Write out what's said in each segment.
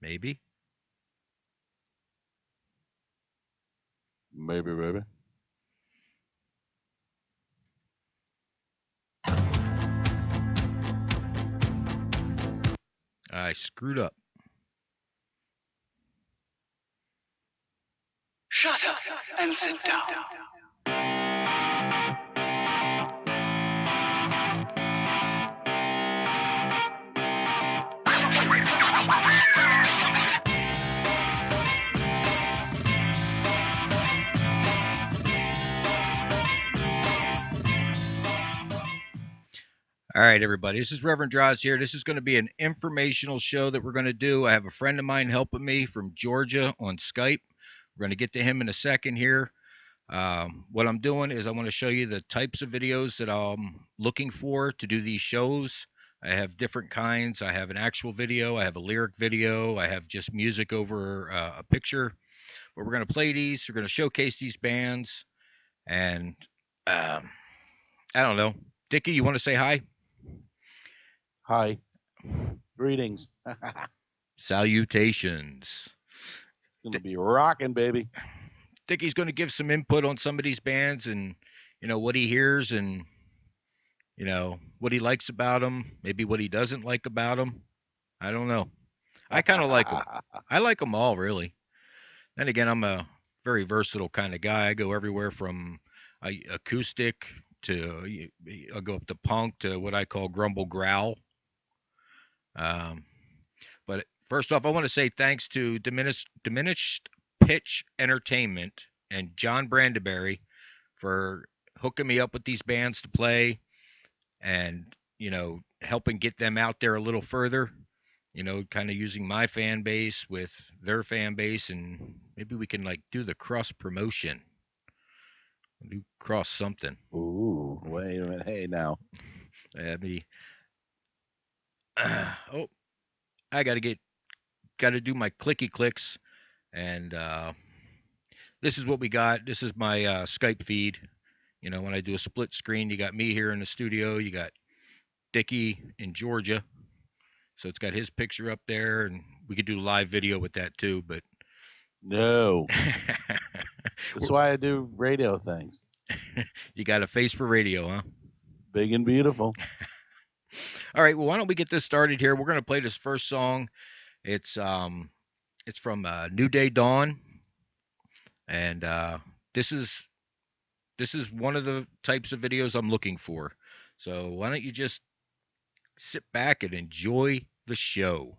Maybe. Maybe, baby. I screwed up. Shut up and sit down. All right, everybody. This is Reverend Draws here. This is going to be an informational show that we're going to do. I have a friend of mine helping me from Georgia on Skype. We're going to get to him in a second here. What I'm doing is I want to show you the types of videos that I'm looking for to do these shows. I have different kinds. I have an actual video. I have a lyric video. I have just music over a picture. But we're going to play these. We're going to showcase these bands. And I don't know. Dickie, you want to say hi? Hi. Greetings. Salutations. Gonna be rocking, baby. Dickie's going to give some input on some of these bands and, what he hears and, what he likes about them, maybe what he doesn't like about them. I don't know. I kind of like them. I like them all, really. Then again, I'm a very versatile kind of guy. I go everywhere from acoustic to, I'll go up to punk to what I call grumble growl. But first off, I want to say thanks to Diminished Pitch Entertainment and John Brandeberry for hooking me up with these bands to play and, helping get them out there a little further, kind of using my fan base with their fan base, and maybe we can do the cross promotion. Do cross something. Ooh, wait a minute. Hey, now. Oh, I got to do my clicky clicks, and this is what we got. This is my Skype feed. When I do a split screen, you got me here in the studio, you got Dickie in Georgia, so it's got his picture up there, and we could do live video with that too. But no, that's why I do radio things. You got a face for radio, huh? Big and beautiful. All right, well, why don't we get this started here? We're going to play this first song. It's from New Day Dawn, and this is one of the types of videos I'm looking for. So why don't you just sit back and enjoy the show?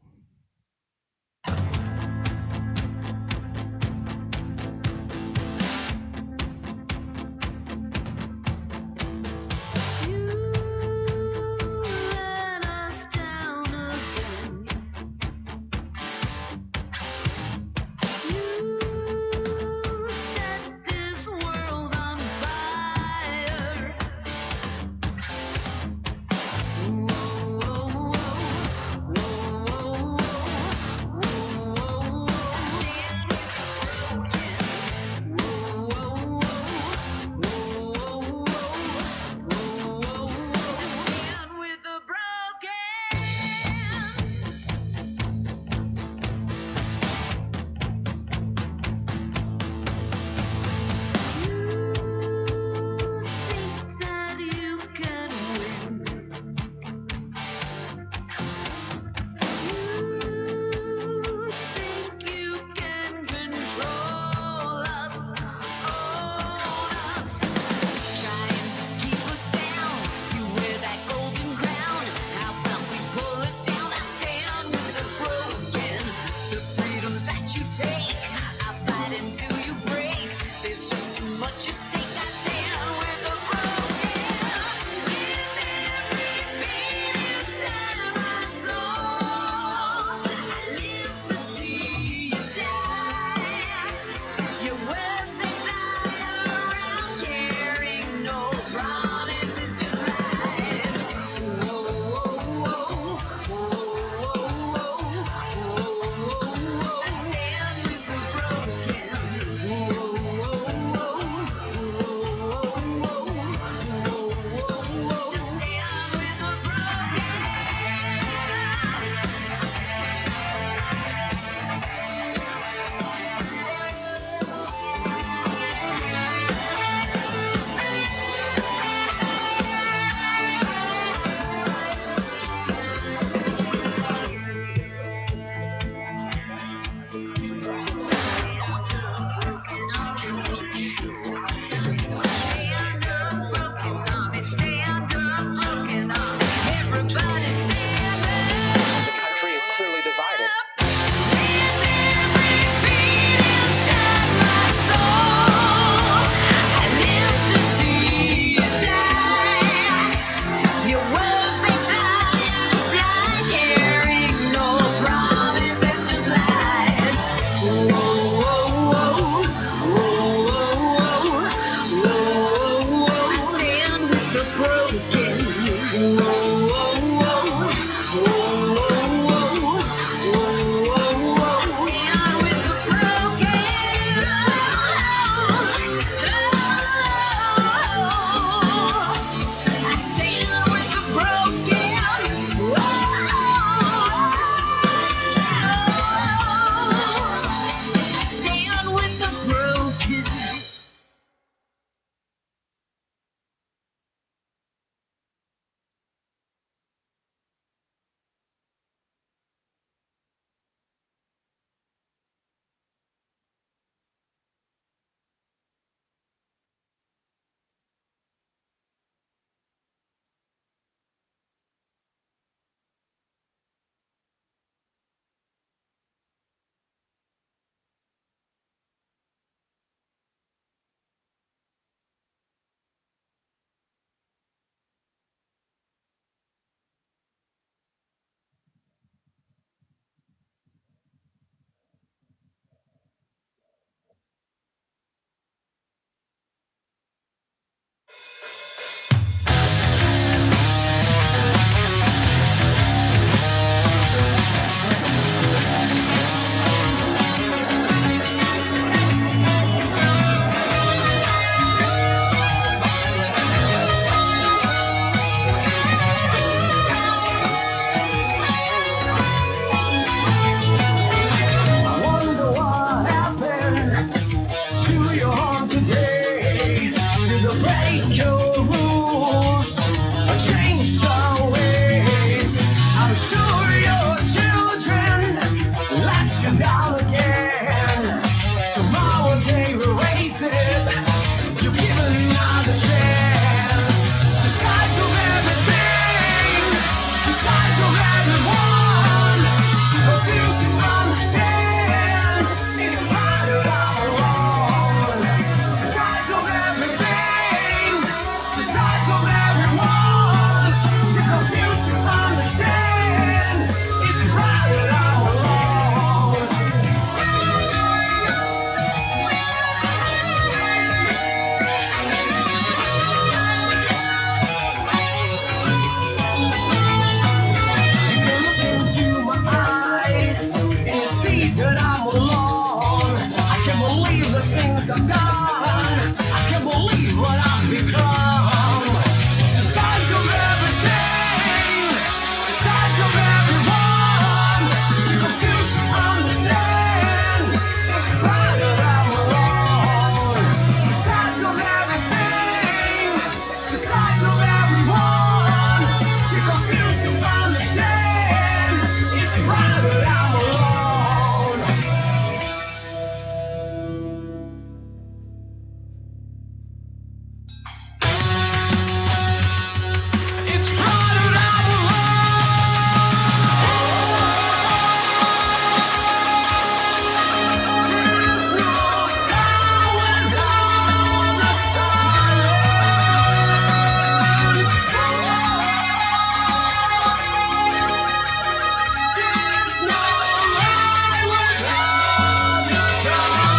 Whoa, whoa, whoa. your home today. Do the break your rules or change the ways? I'm sure your children let you down again. Tomorrow they erase it. You're given another chance. Decide of everything. Decide of everyone. Confuse you understand. It's right or I'm wrong. Decide of everything. Decide of everyone. To confuse you understand. It's right or I'm wrong. You can look into my eyes and see that I'm alone. I can't believe the things I've done. I can't believe what I've become. The size of everything, the size of everyone. To confuse you understand. It's right that I'm alone. The size of everything, the size of everyone. To confuse you understand. It's right that I'm alone. It's right that I'm alone. There's no sound without the silence. There's no light without the dark.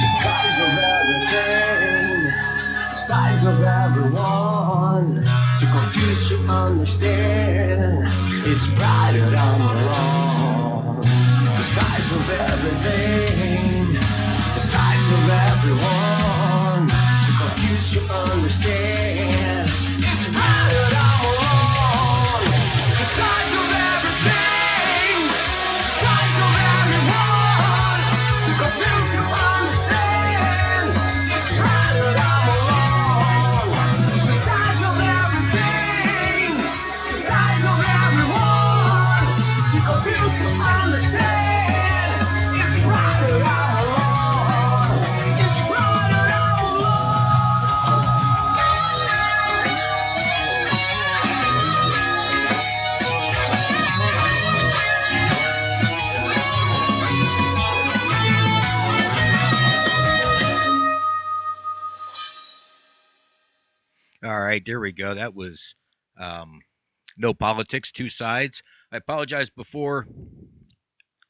The size of everything, the size of everyone. To confuse you understand. It's bright that I'm wrong. The size of everything, the size of everyone. To confuse you understand. It's bright that I'm wrong. The size of everything, the size of everyone. To confuse you understand. It's bright that I'm wrong. The size of everything, the size of everyone. To confuse you understand. It's bright that I'm wrong. It's bright that I'm All right, there we go. That was No Politics, Two Sides. I apologize before.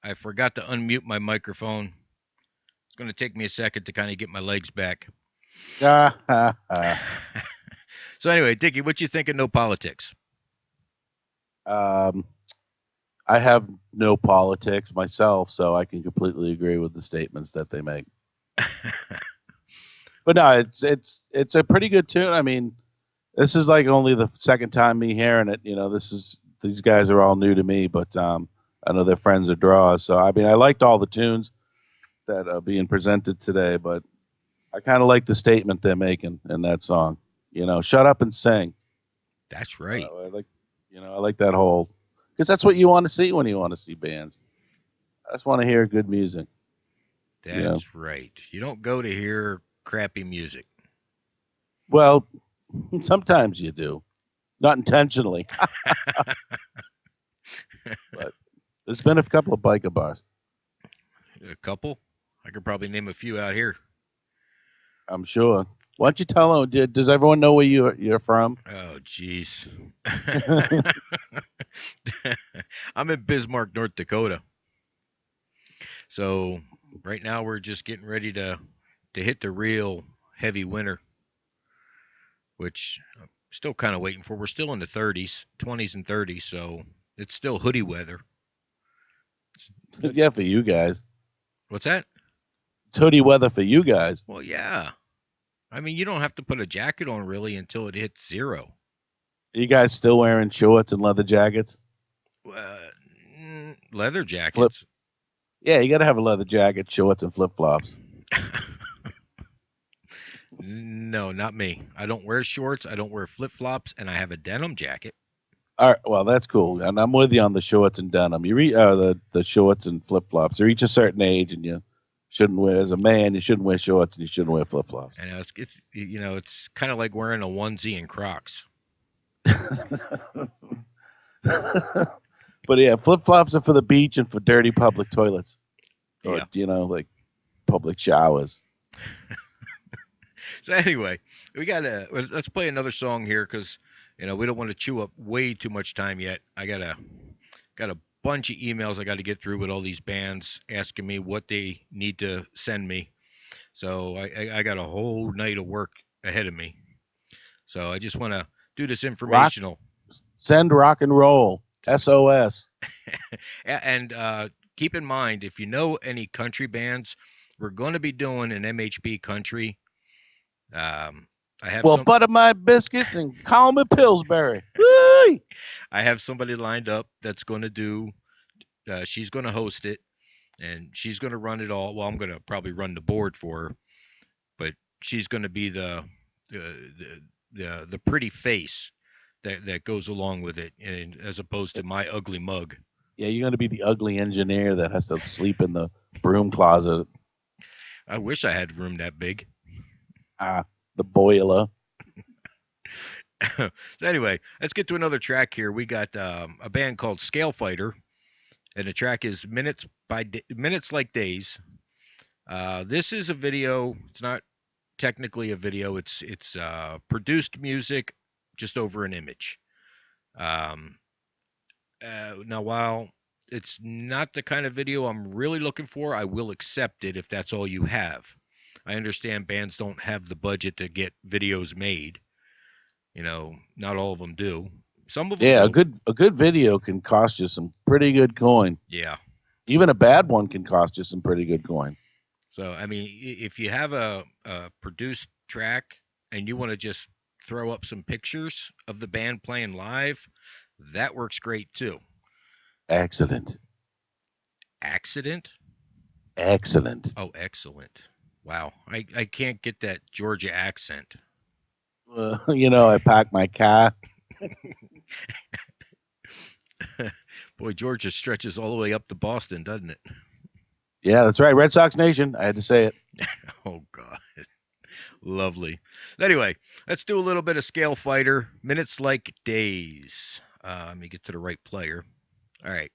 I forgot to unmute my microphone. It's going to take me a second to kind of get my legs back. Ah. So anyway, Dickie, what you think of No Politics? I have no politics myself, so I can completely agree with the statements that they make. But no, it's a pretty good tune. I mean, this is like only the second time me hearing it. You know, these guys are all new to me, but I know they're friends of draws. So I mean, I liked all the tunes that are being presented today, but I kind of like the statement they're making in that song. You know, shut up and sing. That's right. I like that whole, because that's what you want to see when you want to see bands. I just want to hear good music. That's right. You don't go to hear crappy music. Well, sometimes you do, not intentionally. But there's been a couple of biker bars. A couple? I could probably name a few out here. I'm sure. Why don't you tell them? Does everyone know where you're from? Oh, jeez. I'm in Bismarck, North Dakota. So right now we're just getting ready to hit the real heavy winter, which Still kind of waiting for. We're still in the 30s, 20s and 30s, so it's still hoodie weather. Yeah, for you guys. What's that? It's hoodie weather for you guys. Well, yeah. I mean, you don't have to put a jacket on really until it hits 0. Are you guys still wearing shorts and leather jackets? Leather jackets. Yeah, you got to have a leather jacket, shorts, and flip-flops. No, not me. I don't wear shorts. I don't wear flip-flops, and I have a denim jacket. All right, well, that's cool. And I'm with you on the shorts and denim. You reach the shorts and flip-flops. You reach a certain age, and you shouldn't wear, as a man, you shouldn't wear shorts, and you shouldn't wear flip-flops. I know it's kind of like wearing a onesie and Crocs. But yeah, flip-flops are for the beach and for dirty public toilets. Or, like public showers. So anyway, let's play another song here because we don't want to chew up way too much time yet. I got a bunch of emails I got to get through with all these bands asking me what they need to send me. So I got a whole night of work ahead of me. So I just want to do this informational. Send rock and roll. SOS. And keep in mind, if you know any country bands, we're going to be doing an MHB country. I have butter my biscuits and call me Pillsbury. Woo! I have somebody lined up that's going to do. She's going to host it, and she's going to run it all. Well, I'm going to probably run the board for her, but she's going to be the pretty face that goes along with it, and as opposed to my ugly mug. Yeah, you're going to be the ugly engineer that has to sleep in the broom closet. I wish I had room that big. The boiler. So anyway, let's get to another track here. We got a band called Scalefighter, and the track is Minutes Like Days. This is a video. It's not technically a video. It's produced music just over an image. Now, while it's not the kind of video I'm really looking for, I will accept it if that's all you have. I understand bands don't have the budget to get videos made. Not all of them do. Some of them. Yeah, do. a good video can cost you some pretty good coin. Yeah. Even a bad one can cost you some pretty good coin. So, I mean, if you have a produced track and you want to just throw up some pictures of the band playing live, that works great too. Excellent. Accident? Excellent. Oh, excellent. Wow. I can't get that Georgia accent. I packed my car. Boy, Georgia stretches all the way up to Boston, doesn't it? Yeah, that's right. Red Sox Nation. I had to say it. Oh, God. Lovely. Anyway, let's do a little bit of Scalefighter. Minutes Like Days. Let me get to the right player. All right.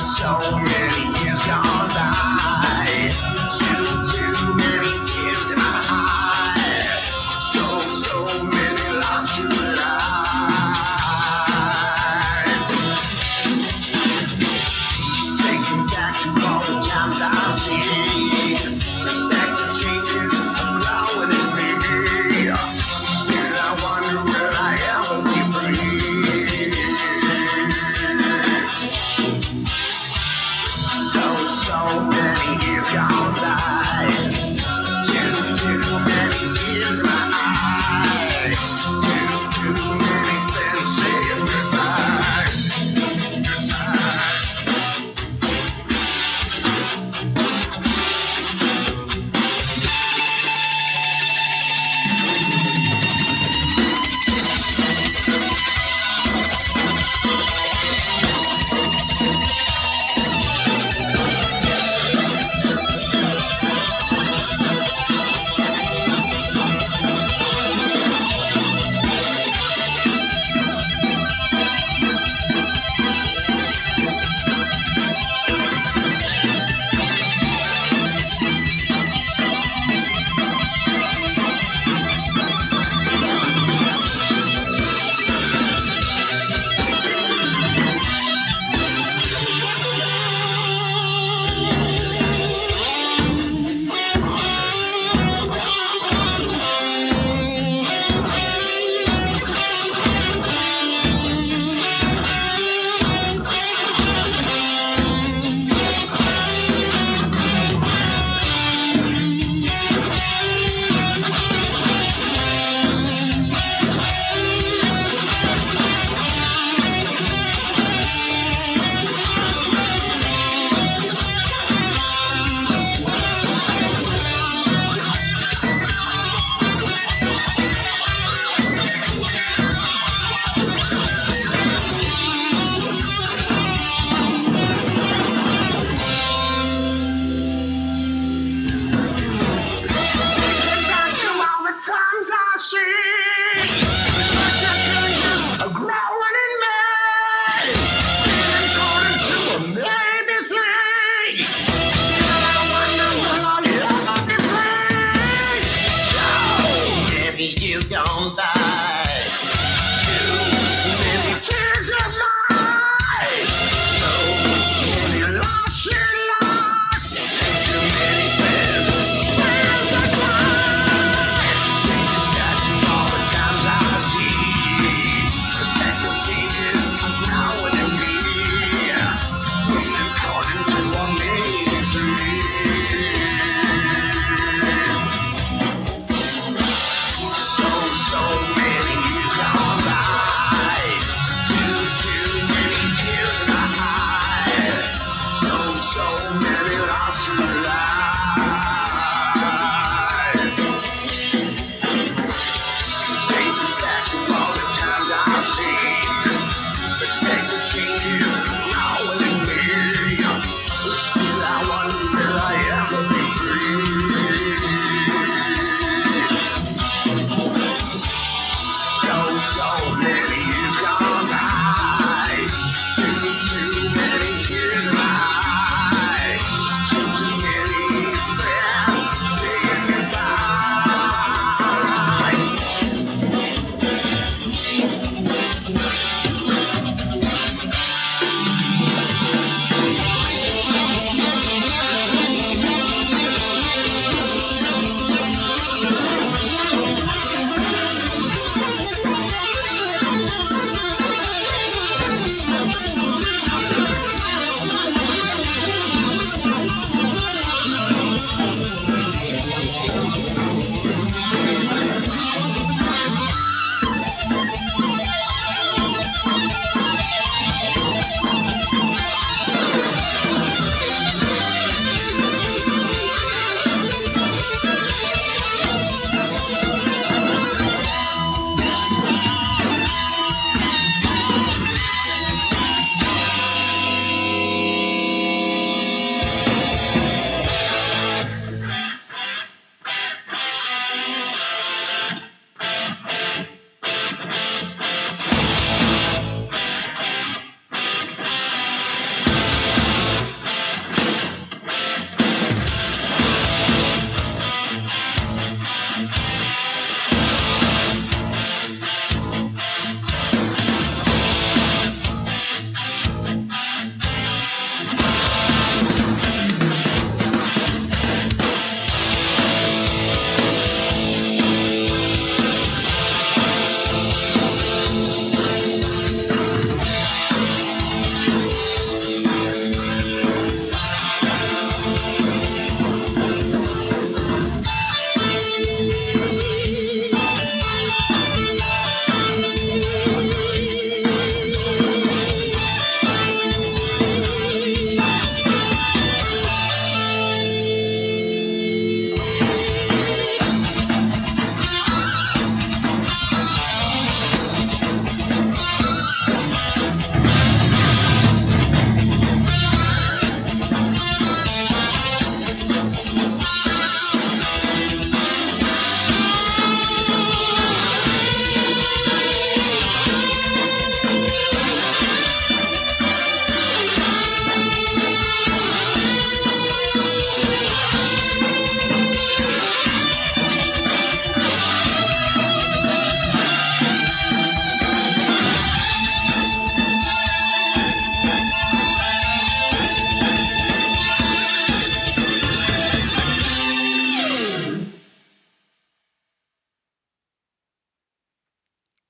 so many years gone by. Too many tears in my eyes. So many lost to life. Thinking back to all the times I've seen. Perspective changes are growing in me. Still I wonder will I ever be free. So many years gone by. Too many tears in my eyes. Too many friends saying goodbye.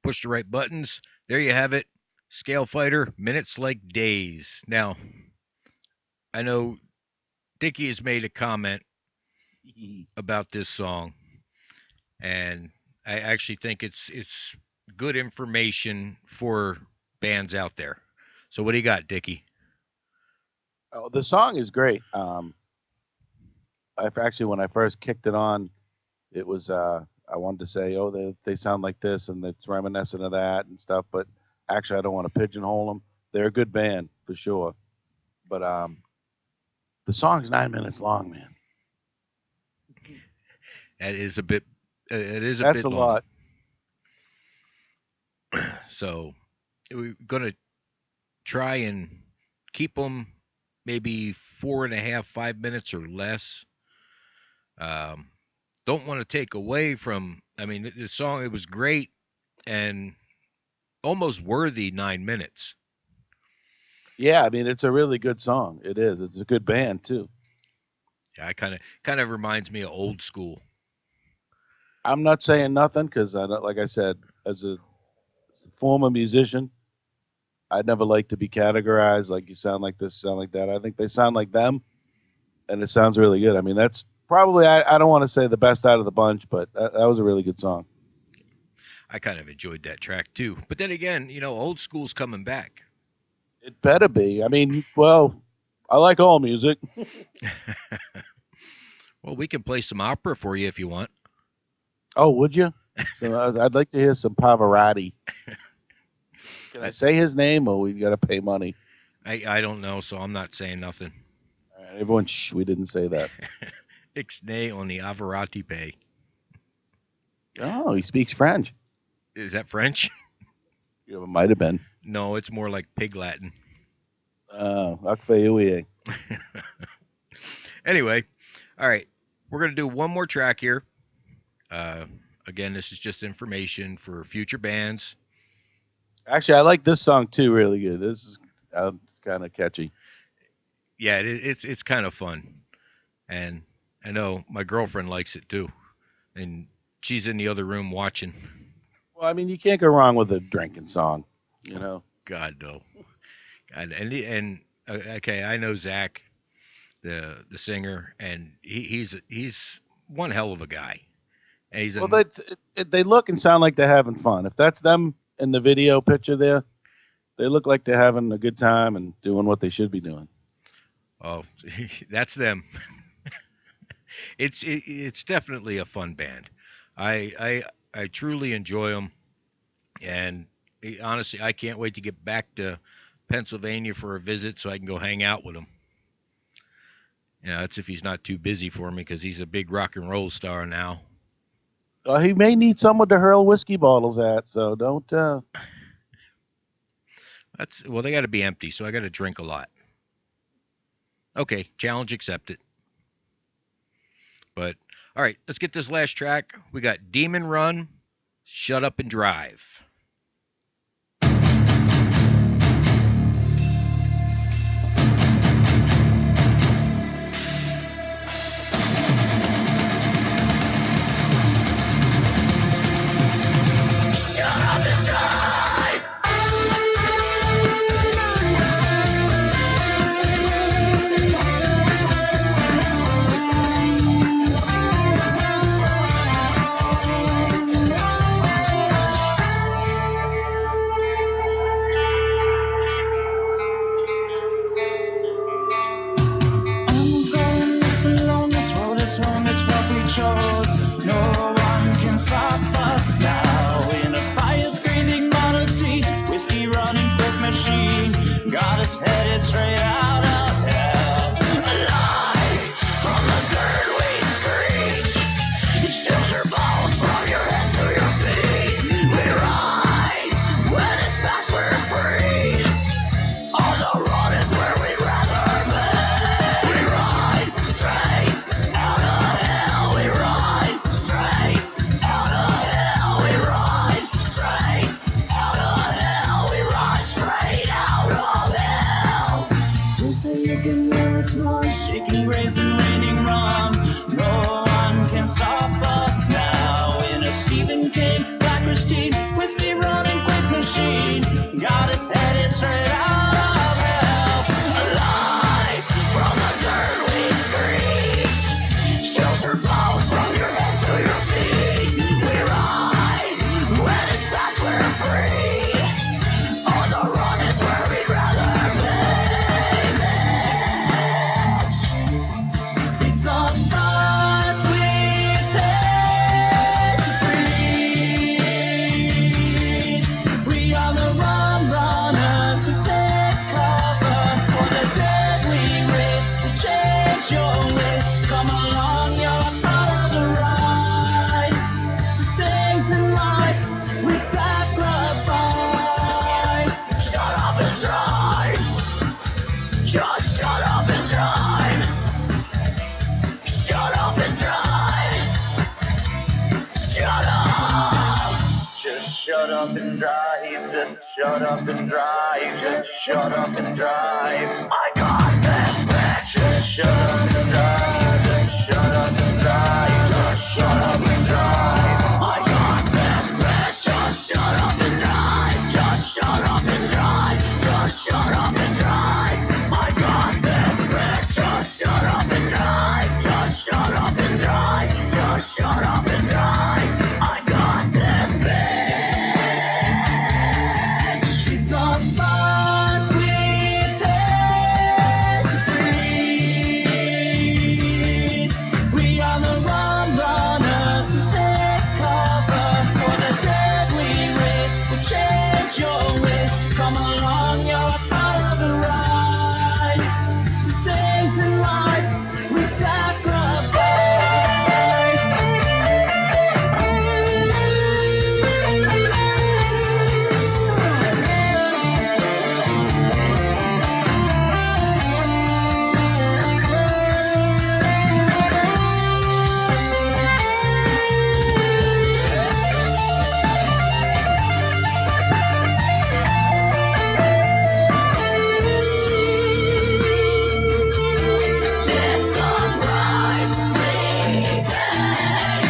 push the right buttons. There you have it. Scalefighter, Minutes Like Days. Now, I know Dickie has made a comment about this song, and I actually think it's good information for bands out there. So what do you got, Dickie? Oh, the song is great. Actually, when I first kicked it on, it was I wanted to say, oh, they sound like this and it's reminiscent of that and stuff. But actually, I don't want to pigeonhole them. They're a good band for sure. But the song's 9 minutes long, man. That is a bit. It is a That's bit a long. lot. So we're gonna try and keep them maybe 4.5, 5 minutes or less. Don't want to take away from. I mean, the song, it was great and almost worthy 9 minutes. Yeah, I mean, it's a really good song. It is. It's a good band too. Yeah, kind of reminds me of Old School. I'm not saying nothing because like I said, as a former musician, I'd never like to be categorized like you sound like this, sound like that. I think they sound like them, and it sounds really good. I mean, that's probably, I don't want to say the best out of the bunch, but that was a really good song. I kind of enjoyed that track too. But then again, Old School's coming back. It better be. I mean, well, I like all music. Well, we can play some opera for you if you want. Oh, would you? So I'd like to hear some Pavarotti. Can I say his name, or we got to pay money? I don't know, so I'm not saying nothing. All right, everyone, shh, we didn't say that. Ixnay on the Averati pay. Oh, he speaks French. Is that French? Yeah, it might have been. No, it's more like Pig Latin. Oh, Anyway, all right. We're going to do one more track here. Again, this is just information for future bands. Actually, I like this song too. Really good. This is it's kind of catchy. Yeah, it's kind of fun, and I know my girlfriend likes it too, and she's in the other room watching. Well, I mean, you can't go wrong with a drinking song, God no, God, and okay, I know Zach, the singer, and he's one hell of a guy. And he's well, they look and sound like they're having fun. If that's them in the video picture there, they look like they're having a good time and doing what they should be doing. Oh, that's them. It's definitely a fun band. I truly enjoy them, and honestly, I can't wait to get back to Pennsylvania for a visit so I can go hang out with him. That's if he's not too busy for me, because he's a big rock and roll star now. He may need someone to hurl whiskey bottles at, so don't. Well, they got to be empty, so I got to drink a lot. Okay, challenge accepted. But all right, let's get this last track. We got Demon Rum, Shut Up and Drive. Stephen King, Black Christine, whiskey rum. machine. Got us headed straight out of hell. Alive from the dirt we screech. Chills your bones from your head to your feet. We ride when it's fast, we're free. On the run is where we'd rather be, bitch. It's the price we pay to breathe. We are the rum runners who take cover for the deadly risk to change your ways. Come along, you're part of the ride. Things in life we sacrifice. Shut up and drive. Just shut up and drive. Shut up and drive. Shut up. Just shut up and drive. Just shut up and drive. Just shut up and drive. I got that bitch. Just shut up and drive. Just shut up and drive. Just shut up and drive. I got this bitch. Just shut up and drive. Just shut up and drive. Just shut up and drive. I got this bitch. Just shut up and drive. Just shut up and drive. Just shut up and drive. I got this bitch. She's the price we pay to breathe. We are the rum runners who take cover for the deadly risk. We change your ways. Come along, you're a part of the ride. Things in life we sacrifice. It's the price we pay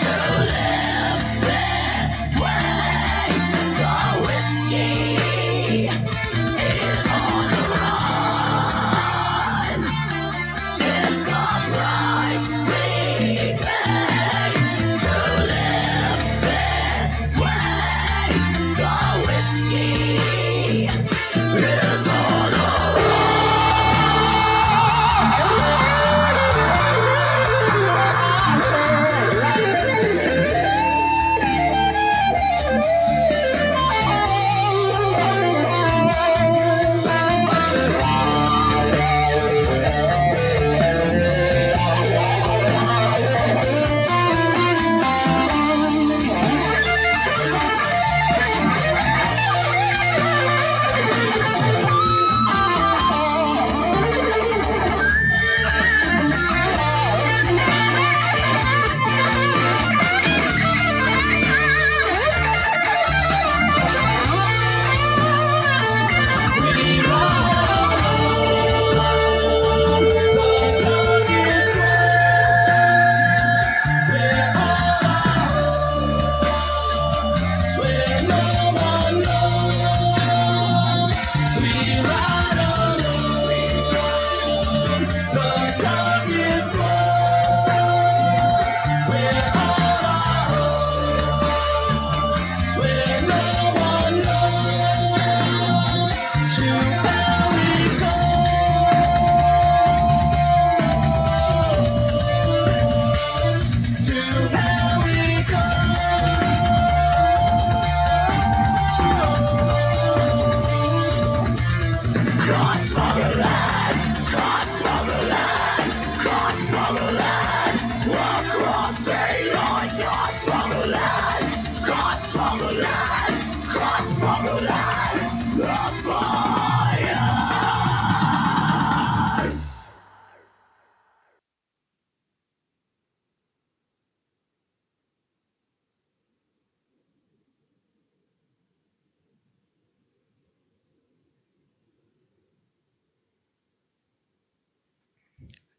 to live this way. The whiskey is on the run. It's the price we pay to live this way. The whiskey is on the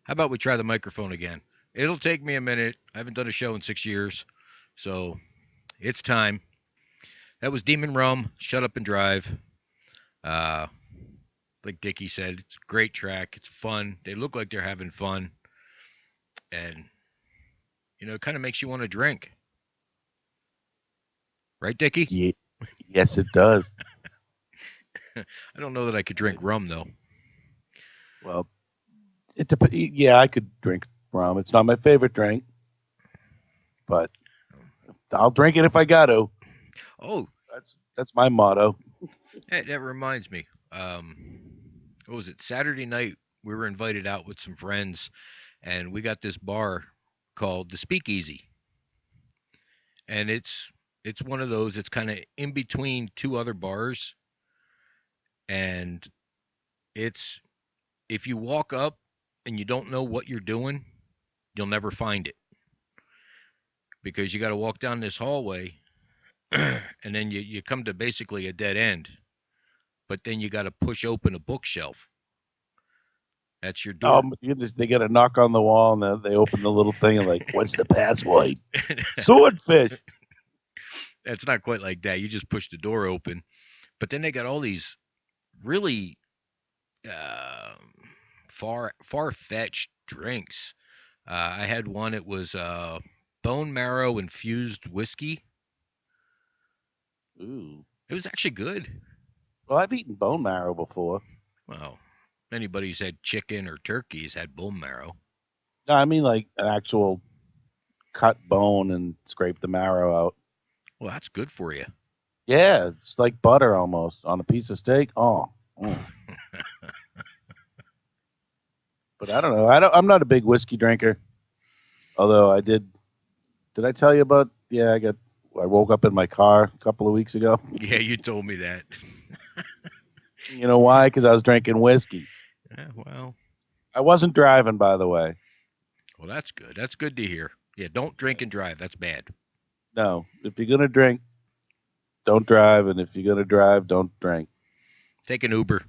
How about we try the microphone again? It'll take me a minute. I haven't done a show in 6 years, so it's time. That was Demon Rum. Shut Up and Drive. Uh, like Dickie said, it's a great track. It's fun. They look like they're having fun, and it kind of makes you want to drink, right, Dickie? Yeah. Yes, it does. I don't know that I could drink rum though. Well, yeah, I could drink rum. It's not my favorite drink, but I'll drink it if I got to. Oh, That's my motto. that reminds me. What was it? Saturday night, we were invited out with some friends, and we got this bar called the Speakeasy, and it's one of those. It's kind of in between two other bars, and it's if you walk up and you don't know what you're doing, you'll never find it because you got to walk down this hallway, and then you come to basically a dead end. But then you got to push open a bookshelf. That's your door. They got to knock on the wall and then they open the little thing and like, what's the password? Swordfish. It's not quite like that. You just push the door open. But then they got all these really far-fetched drinks. I had one. It was bone marrow infused whiskey. Ooh. It was actually good. Well, I've eaten bone marrow before. Well, anybody who's had chicken or turkey has had bone marrow. No, I mean like an actual cut bone and scrape the marrow out. Well, that's good for you. Yeah, it's like butter almost on a piece of steak. Oh. But I don't know. I'm not a big whiskey drinker. Although I did I tell you about? Yeah, I woke up in my car a couple of weeks ago. Yeah, you told me that. You know why? Because I was drinking whiskey. Yeah, well. I wasn't driving, by the way. Well, that's good. That's good to hear. Yeah, don't drink and drive. That's bad. No, if you're gonna drink, don't drive, and if you're gonna drive, don't drink. Take an Uber.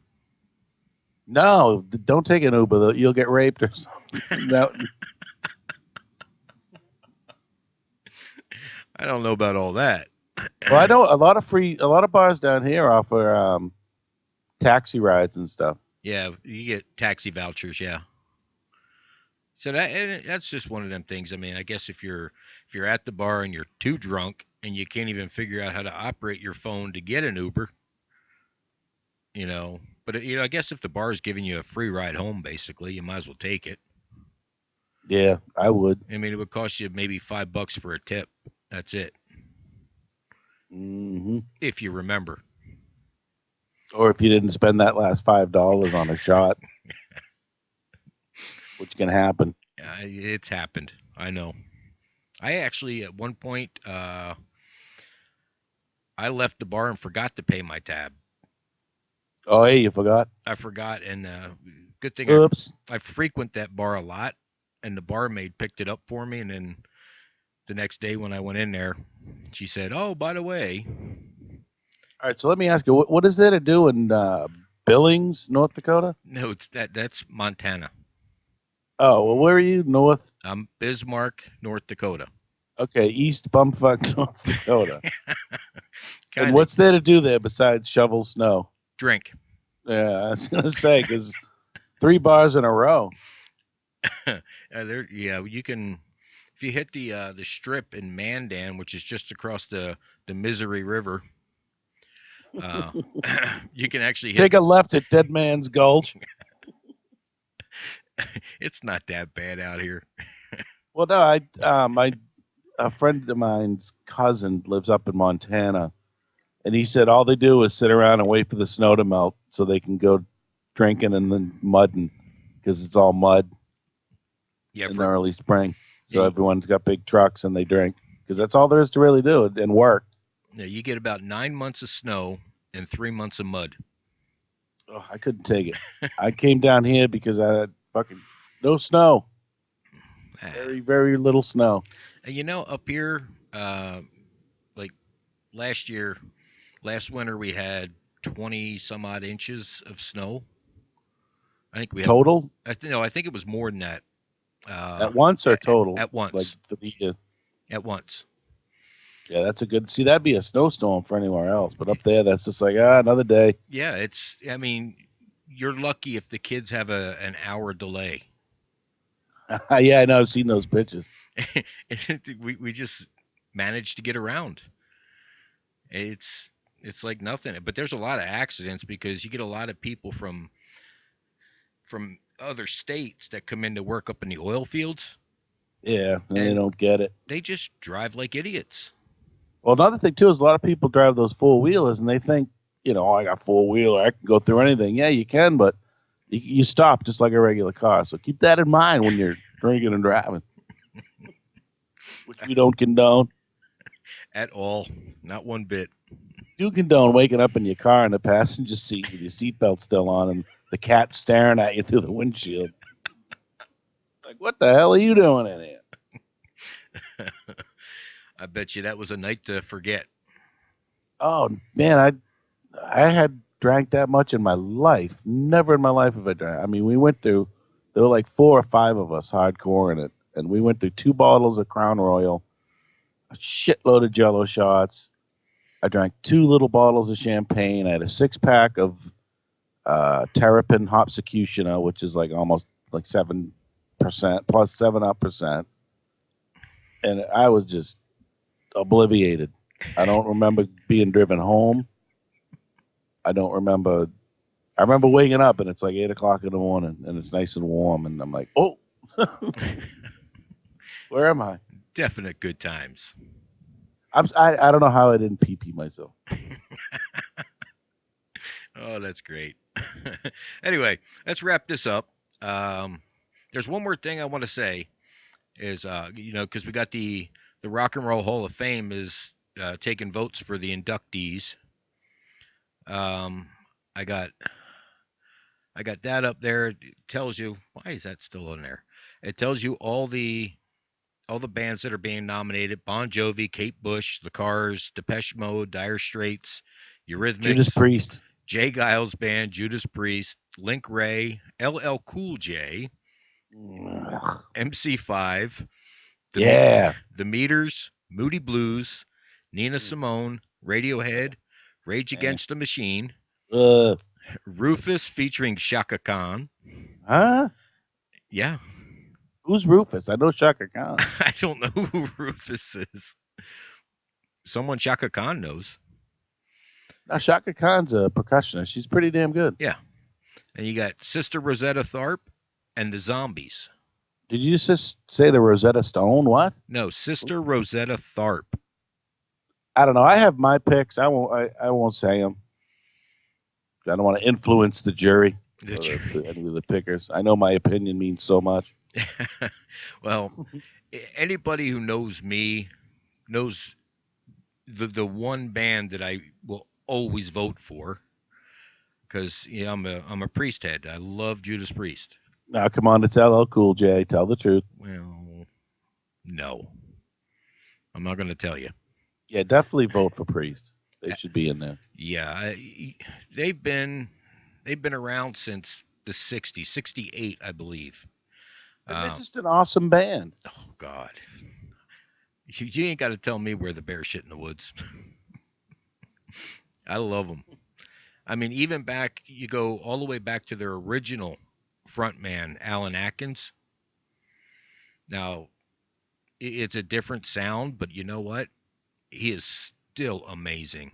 No, don't take an Uber. You'll get raped or something. No. I don't know about all that. Well, I know a lot of bars down here offer taxi rides and stuff. Yeah, you get taxi vouchers. Yeah. So that's just one of them things. I mean, I guess if you're at the bar and you're too drunk and you can't even figure out how to operate your phone to get an Uber, But I guess if the bar is giving you a free ride home, basically, you might as well take it. Yeah, I would. I mean, it would cost you maybe $5 for a tip. That's it. Mm-hmm. If you remember. Or if you didn't spend that last $5 on a shot, which can happen. It's happened. I know. I actually, at one point, I left the bar and forgot to pay my tab. Oh, hey, you forgot? I forgot, and good thing Oops. I frequent that bar a lot, and the barmaid picked it up for me, and then the next day when I went in there, she said, "Oh, by the way." All right, so let me ask you, what is there to do in Billings, North Dakota? No, that's Montana. Oh, well, where are you? North? I'm Bismarck, North Dakota. Okay, East Bumfuck, North Dakota. Kinda. And what's there to do there besides shovel snow? Drink. Yeah, I was going to say, because 3 bars in a row. You can, if you hit the strip in Mandan, which is just across the Missouri River, you can actually take a left at Dead Man's Gulch. It's not that bad out here. Well, no, a friend of mine's cousin lives up in Montana, and he said all they do is sit around and wait for the snow to melt so they can go drinking and then mudding because it's all mud in the early spring. So everyone's got big trucks and they drink because that's all there is to really do and work. Yeah, you get about 9 months of snow and 3 months of mud. Oh, I couldn't take it. I came down here because I had fucking no snow. Very, very little snow. And up here, like last winter we had 20 some odd inches of snow. I think we had total. I think it was more than that. At once or total? At once. Like for the year. At once. Yeah, that's a good. See, that'd be a snowstorm for anywhere else, but up there, that's just like another day. Yeah, I mean, you're lucky if the kids have an hour delay. Yeah, I know. I've seen those pictures. we just managed to get around. It's like nothing. But there's a lot of accidents because you get a lot of people from other states that come in to work up in the oil fields. Yeah, and they And don't get it. they just drive like idiots. Well, another thing too is a lot of people drive those four wheelers and they think, oh, I got four wheeler, I can go through anything. Yeah, you can, but you stop just like a regular car. So keep that in mind when you're drinking and driving, which we don't condone. At all, not one bit. Do condone waking up in your car in the passenger seat with your seatbelt still on and the cat staring at you through the windshield. Like, what the hell are you doing in here? I bet you that was a night to forget. Oh man, I had drank that much in my life. Never in my life have I drank. I mean, we went through. There were like 4 or 5 of us hardcore in it, and we went through 2 bottles of Crown Royal, a shitload of Jello shots. I drank 2 little bottles of champagne. I had a 6-pack of Terrapin Hopsecutioner, which is like almost like 7% plus 7%, and I was just obliviated. I don't remember being driven home. I remember waking up and it's like 8 o'clock in the morning and it's nice and warm and I'm like, oh, where am I? Definite good times. I don't know how I didn't pee myself. Oh, that's great. Anyway, let's wrap this up. There's one more thing I want to say is, because we got the Rock and Roll Hall of Fame is taking votes for the inductees. I got that up there. It tells you, why is that still on there? It tells you all the bands that are being nominated: Bon Jovi, Kate Bush, The Cars, Depeche Mode, Dire Straits, Eurythmics, Judas Priest, Jay Giles Band, Judas Priest, Link Ray, LL Cool J, MC5, The Meters, Moody Blues, Nina Simone, Radiohead, Rage Against the Machine, Rufus featuring Shaka Khan. Huh? Yeah. Who's Rufus? I know Shaka Khan. I don't know who Rufus is. Someone Shaka Khan knows. Now, Shaka Khan's a percussionist. She's pretty damn good. Yeah. And you got Sister Rosetta Tharpe and the Zombies. Did you just say the Rosetta Stone? What? No, Sister Rosetta Tharpe. I don't know. I have my picks. I won't say them. I don't want to influence the jury. Any of the pickers. I know my opinion means so much. Well, anybody who knows me knows the one band that I will always vote for, because I'm a Priest head. I love Judas Priest. Now, come on, it's LL Cool J. Tell the truth. Well, no, I'm not going to tell you. Yeah, definitely vote for Priest. They should be in there. Yeah, they've been around since the 60s, 68, I believe. They're just an awesome band. Oh, God. You ain't got to tell me where the bear shit in the woods. I love them. I mean, even back, you go all the way back to their original frontman, Alan Atkins. Now, it's a different sound, but you know what? He is still amazing.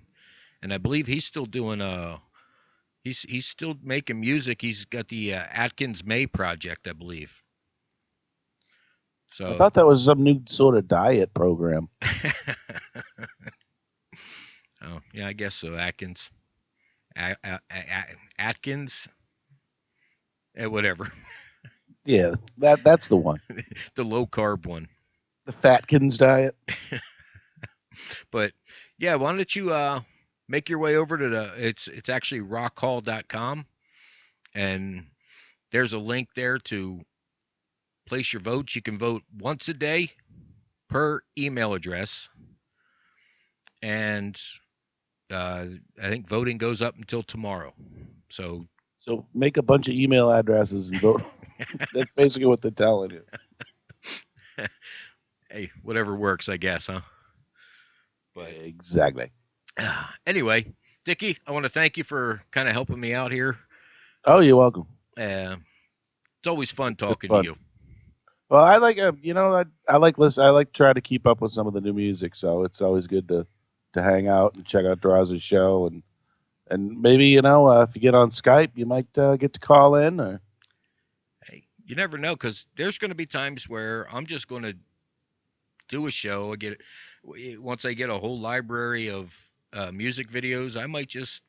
And I believe he's still doing he's still making music. He's got the Atkins May project, I believe. So I thought that was some new sort of diet program. Oh, yeah, I guess so. Atkins. Atkins. Whatever. Yeah, that's the one. The low carb one. The Fatkins diet. But yeah, why don't you make your way over to it's actually rockhall.com, and there's a link there to place your votes. You can vote once a day per email address, and I think voting goes up until tomorrow. So make a bunch of email addresses and vote. That's basically what they're telling you. Hey, whatever works, I guess, huh? But exactly. anyway, Dickie, I want to thank you for kind of helping me out here. Oh, you're welcome. It's always fun talking fun. to you. Well, I like I like listen. I like try to keep up with some of the new music, so it's always good to hang out and check out Draw's show, and maybe if you get on Skype, you might get to call in. Or Hey, you never know, because there's going to be times where I'm just going to do a show. Once I get a whole library of music videos, I might just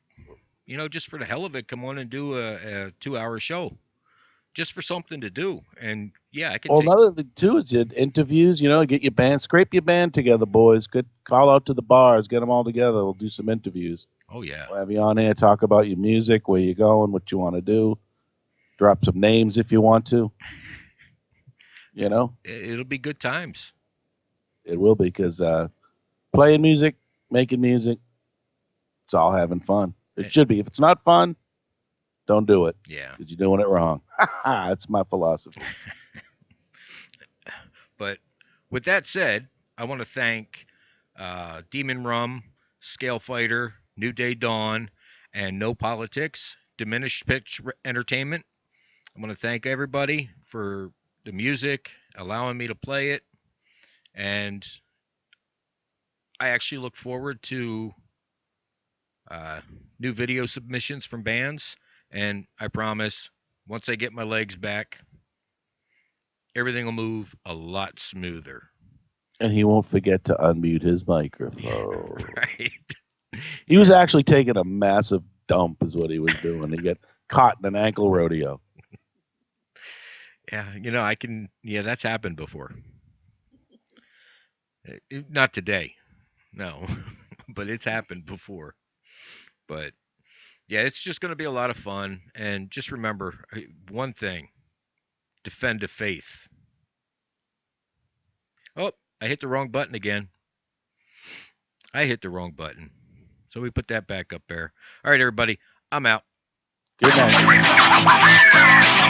just for the hell of it, come on and do a 2-hour show, just for something to do. And yeah, I can. Well, another thing too is interviews. Get your band, scrape your band together, boys. Good, call out to the bars, get them all together. We'll do some interviews. Oh yeah. We'll have you on air, talk about your music, where you're going, what you want to do. Drop some names if you want to. It'll be good times. It will be, because playing music, making music, it's all having fun. It should be. If it's not fun, don't do it. Yeah. Because you're doing it wrong. That's my philosophy. But with that said, I want to thank Demon Rum, Scalefighter, New Day Dawn, and No Politics, Diminished Pitch Entertainment. I want to thank everybody for the music, allowing me to play it. And I actually look forward to new video submissions from bands. And I promise, once I get my legs back, everything will move a lot smoother. And he won't forget to unmute his microphone. Right. He was actually taking a massive dump is what he was doing. He got caught in an ankle rodeo. Yeah, that's happened before. Not today. No. But it's happened before. But yeah, it's just going to be a lot of fun. And just remember one thing: defend the faith. Oh, I hit the wrong button again. I hit the wrong button. So we put that back up there. All right, everybody. I'm out. Good night.